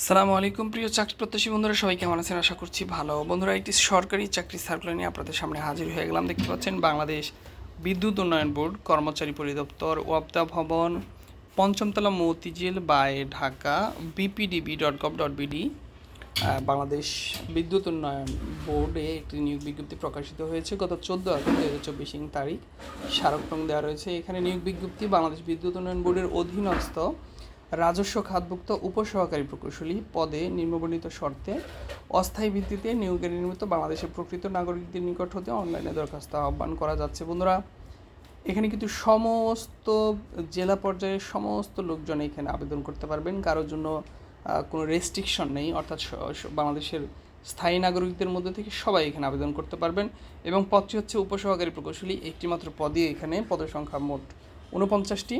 সালামু আলাইকুম প্রিয় চাকরি প্রত্যাশী বন্ধুরা, সবাই কেমন আছেন? আশা করছি ভালো। বন্ধুরা, একটি সরকারি চাকরি সার্কুলার নিয়ে আপনাদের সামনে হাজির হয়ে গেলাম। দেখতে পাচ্ছেন বাংলাদেশ বিদ্যুৎ উন্নয়ন বোর্ড কর্মচারী পরিদপ্তর, ওয়াপদা ভবন, পঞ্চমতলা মতিঝিল বাই ঢাকা, bpdb.gov.bd। বাংলাদেশ বিদ্যুৎ উন্নয়ন বোর্ডে একটি নিয়োগ বিজ্ঞপ্তি প্রকাশিত হয়েছে গত 14 আগস্ট 2024 তারিখ। স্মারক নং দেওয়া রয়েছে এখানে। নিয়োগ বিজ্ঞপ্তি বাংলাদেশ বিদ্যুৎ উন্নয়ন বোর্ডের অধীনস্থ রাজস্ব খাতভুক্ত উপসহকারী প্রকৌশলী পদে নিম্নবর্ণিত শর্তে অস্থায়ী ভিত্তিতে নিয়োগের নিমিত্ত বাংলাদেশের প্রকৃত নাগরিকদের নিকট হতে অনলাইনে দরখাস্ত আহ্বান করা যাচ্ছে। বন্ধুরা, এখানে কিন্তু সমস্ত জেলা পর্যায়ের সমস্ত লোকজন এখানে আবেদন করতে পারবেন। কারোর জন্য কোনো রেস্ট্রিকশন নেই, অর্থাৎ বাংলাদেশের স্থায়ী নাগরিকদের মধ্যে থেকে সবাই এখানে আবেদন করতে পারবেন। এবং পদটি হচ্ছে উপসহকারী প্রকৌশলী, একটিমাত্র পদই এখানে। পদের সংখ্যা মোট 49টি।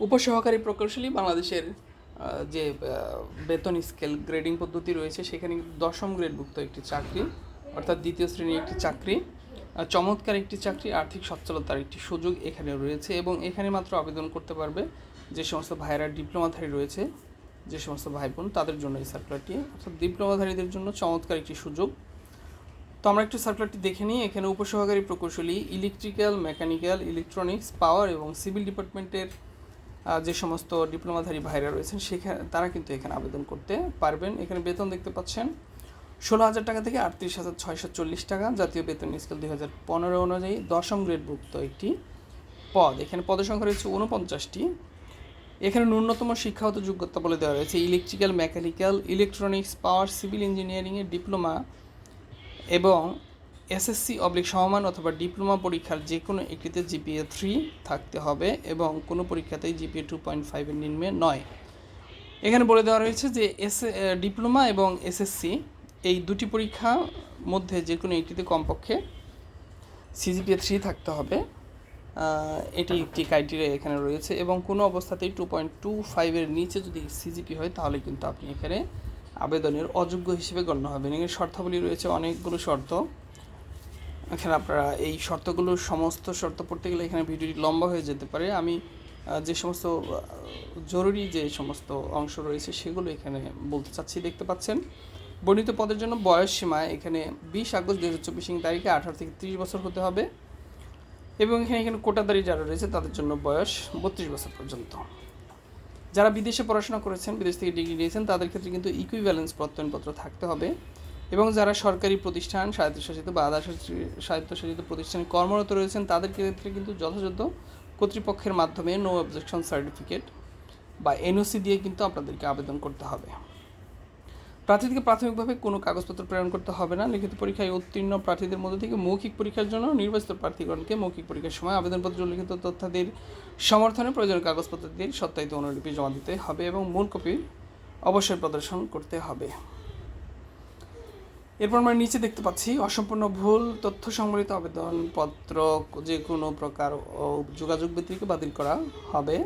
উপসহকারী প্রকৌশলী বাংলাদেশের যে বেতন স্কেল গ্রেডিং পদ্ধতি রয়েছে সেখানে 10ম গ্রেডভুক্ত একটি চাকরি, অর্থাৎ দ্বিতীয় শ্রেণীর একটি চাকরি। চমৎকার একটি চাকরি, আর্থিক সচ্ছলতার একটি সুযোগ এখানে রয়েছে। এবং এখানে মাত্র আবেদন করতে পারবে যে সমস্ত ভাইয়েরা ডিপ্লোমাধারী রয়েছে, যে সমস্ত ভাই বোন, তাদের জন্য এই সার্কুলারটি, অর্থাৎ ডিপ্লোমাধারীদের জন্য চমৎকার একটি সুযোগ। তো আমরা একটু সার্কুলারটি দেখে নিই। এখানে উপসহকারী প্রকৌশলী ইলেকট্রিক্যাল, মেকানিক্যাল, ইলেকট্রনিক্স, পাওয়ার এবং সিভিল ডিপার্টমেন্টের যে সমস্ত ডিপ্লোমাধারী ভাইরা রয়েছেন সেখানে তারা কিন্তু এখানে আবেদন করতে পারবেন। এখানে বেতন দেখতে পাচ্ছেন 16,000 টাকা থেকে 38,640 টাকা, জাতীয় বেতন স্কেল 2015 অনুযায়ী 10ম গ্রেডভুক্ত একটি পদ। এখানে পদের সংখ্যা রয়েছে 49টি। এখানে ন্যূনতম শিক্ষাগত যোগ্যতা বলে দেওয়া রয়েছে ইলেকট্রিক্যাল, মেকানিক্যাল, ইলেকট্রনিক্স, পাওয়ার, সিভিল ইঞ্জিনিয়ারিংয়ের ডিপ্লোমা এবং SSC/সমমান অথবা ডিপ্লোমা পরীক্ষার যে কোনো একটিতে GPA 3 থাকতে হবে এবং কোনো পরীক্ষাতেই GPA 2.5 নিম্নে নয়। এখানে বলে দেওয়া রয়েছে যে ডিপ্লোমা এবং SSC এই দুটি পরীক্ষার মধ্যে যে কোনো একটিতে কমপক্ষে CGPA 3 থাকতে হবে। এটি একটি ক্রাইটেরিয়া এখানে রয়েছে। এবং কোনো অবস্থাতেই 2.25 নিচে যদি CGPA হয় তাহলে কিন্তু আপনি এখানে আবেদনের অযোগ্য হিসেবে গণ্য হবেন। এখানে শর্তাবলী রয়েছে অনেকগুলো শর্ত। এখানে আপনারা এই শর্তগুলোর সমস্ত শর্ত পড়তে গেলে এখানে ভিডিওটি লম্বা হয়ে যেতে পারে। আমি যে সমস্ত জরুরি যে সমস্ত অংশ রয়েছে সেগুলো এখানে বলতে চাচ্ছি। দেখতে পাচ্ছেন বর্ণিত পদের জন্য বয়স সীমা এখানে 20 আগস্ট 2024 তারিখে 18 থেকে 30 বছর হতে হবে। এবং এখানে কোটাদারি যারা রয়েছে তাদের জন্য বয়স 32 বছর পর্যন্ত। যারা বিদেশে পড়াশোনা করেছেন, বিদেশ থেকে ডিগ্রি নিয়েছেন, তাদের ক্ষেত্রে কিন্তু ইকুইভ্যালেন্স প্রত্যয়নপত্র থাকতে হবে। এবং যারা সরকারি প্রতিষ্ঠান, স্বায়ত্তশাসিত বা আধা স্বায়ত্তশাসিত প্রতিষ্ঠানে কর্মরত রয়েছেন তাদের ক্ষেত্রে কিন্তু যথাযথ কর্তৃপক্ষের মাধ্যমে নো অবজেকশন সার্টিফিকেট বা NOC দিয়ে কিন্তু আপনাদেরকে আবেদন করতে হবে। প্রার্থীদেরকে প্রাথমিকভাবে কোনো কাগজপত্র প্রেরণ করতে হবে না। লিখিত পরীক্ষায় উত্তীর্ণ প্রার্থীদের মধ্যে থেকে মৌখিক পরীক্ষার জন্য নির্বাচিত প্রার্থীগণকে মৌখিক পরীক্ষার সময় আবেদনপত্র লিখিত তথ্যাদির সমর্থনে প্রয়োজনীয় কাগজপত্র দিয়ে সত্যায়িত অনুলিপি জমা দিতে হবে এবং মূল কপি অবশ্যই প্রদর্শন করতে হবে। এরপর আমরা নিচে দেখতে পাচ্ছি অসম্পূর্ণ ভুল তথ্য সংবলিত আবেদনপত্র যে কোনো প্রকার যোগাযোগ ব্যতিরেকে বাতিল করা হবে।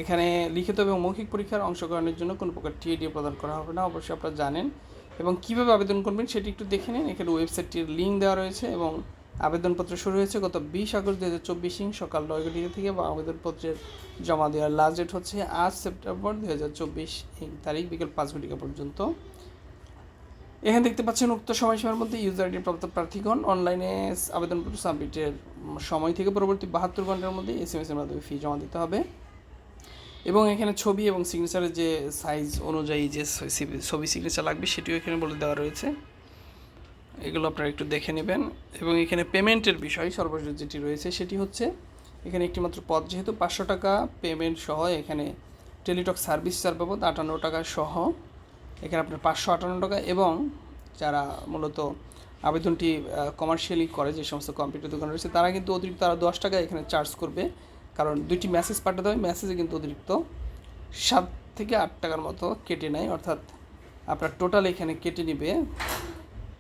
এখানে লিখিত এবং মৌখিক পরীক্ষার অংশগ্রহণের জন্য কোনো প্রকার TAD প্রদান করা হবে না, অবশ্যই আপনারা জানেন। এবং কীভাবে আবেদন করবেন সেটি একটু দেখে নিন। এখানে ওয়েবসাইটটির লিঙ্ক দেওয়া রয়েছে এবং আবেদনপত্র শুরু হয়েছে গত 20 আগস্ট 2024 সকাল 9টা থেকে। বা আবেদনপত্রের জমা দেওয়ার লাস্ট ডেট হচ্ছে 8 সেপ্টেম্বর 2024 তারিখ বিকেল 5 ঘটিকা পর্যন্ত। এখানে দেখতে পাচ্ছেন উক্ত সময়সীমার মধ্যে ইউজার আইডি প্রাপ্ত প্রার্থীগণ অনলাইনে আবেদনপত্র সাবমিটের সময় থেকে পরবর্তী 72 ঘন্টার মধ্যে SMS-এর মাধ্যমে ফি জমা দিতে হবে। এবং এখানে ছবি এবং সিগনেচারের যে সাইজ অনুযায়ী যে ছবি সিগনেচার লাগবে সেটিও এখানে বলে দেওয়া রয়েছে, এগুলো আপনারা একটু দেখে নেবেন। এবং এখানে পেমেন্টের বিষয় সর্বশেষ যেটি রয়েছে সেটি হচ্ছে এখানে একটিমাত্র পদ যেহেতু 500 টাকা পেমেন্ট সহ, এখানে টেলিটক সার্ভিস চার্জ বাবদ 58 টাকা সহ এখানে আপনার 558 টাকা। এবং যারা মূলত আবেদনটি কমার্শিয়ালি করে, যে সমস্ত কম্পিউটার দোকান রয়েছে, তারা কিন্তু অতিরিক্ত আরও 10 টাকা এখানে চার্জ করবে, কারণ 2টি মেসেজ পাঠাতে হবে। মেসেজে কিন্তু অতিরিক্ত 7 থেকে 8 টাকার মতো কেটে নেয়, অর্থাৎ আপনার টোটাল এখানে কেটে নেবে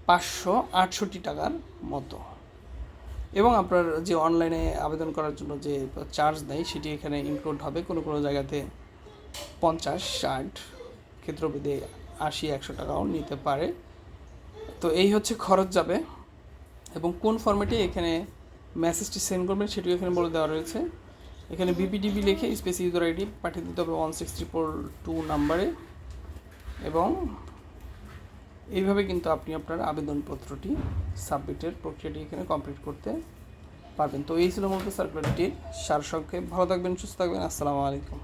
568 টাকার মতো। এবং আপনার যে অনলাইনে আবেদন করার জন্য যে চার্জ নেয় সেটি এখানে ইনক্লুড হবে। কোনো কোনো জায়গাতে 50, 60, ক্ষেত্রভেদে 80, 100 টাকাও নিতে পারে। তো এই হচ্ছে খরচ যাবে। এবং কোন ফরম্যাটে এখানে মেসেজটি সেন্ড করবেন সেটিও এখানে বলে দেওয়া রয়েছে। এখানে BPDB লিখে স্পেস ইউজার আইডি পাঠিয়ে দিতে হবে 16342 নাম্বারে। এবং এইভাবে কিন্তু আপনি আপনার আবেদনপত্রটি সাবমিটের প্রক্রিয়াটি এখানে কমপ্লিট করতে পারবেন। তো এই ছিল মূলত সার্কুলারটির সারসংক্ষেপ। ভালো থাকবেন, সুস্থ থাকবেন। আসসালামু আলাইকুম।